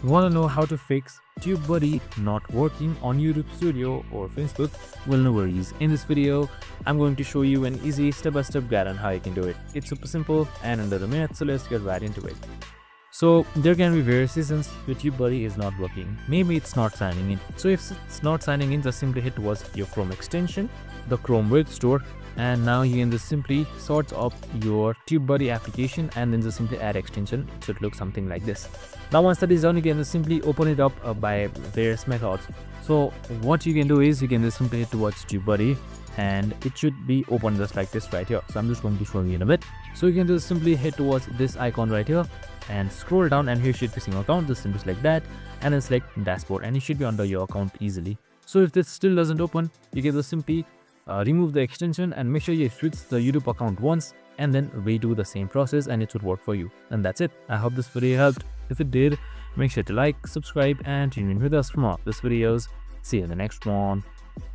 Want to know how to fix TubeBuddy not working on YouTube Studio or Facebook? Well, no worries. In this video, I'm going to show you an easy step-by-step guide on how you can do it. It's super simple and under the minute, so let's get right into it. So there can be various reasons your TubeBuddy is not working. Maybe it's not signing in. So if it's not signing in, just simply hit towards your Chrome extension, the Chrome web store, and now you can just simply sort up your TubeBuddy application and then just simply add extension. It should look something like this. Now once that is done, you can just simply open it up by various methods. So what you can do is you can just simply hit towards TubeBuddy and it should be open just like this right here. So I'm just going to show you in a bit. So you can just simply head towards this icon right here and scroll down, and here should be single account, just simply select that and then select dashboard, and it should be under your account easily. So if this still doesn't open, you can just simply remove the extension and make sure you switch the YouTube account once and then redo the same process, and it should work for you. And that's it. I hope this video helped. If it did, make sure to like, subscribe and tune in with us for more of these videos. See you in the next one.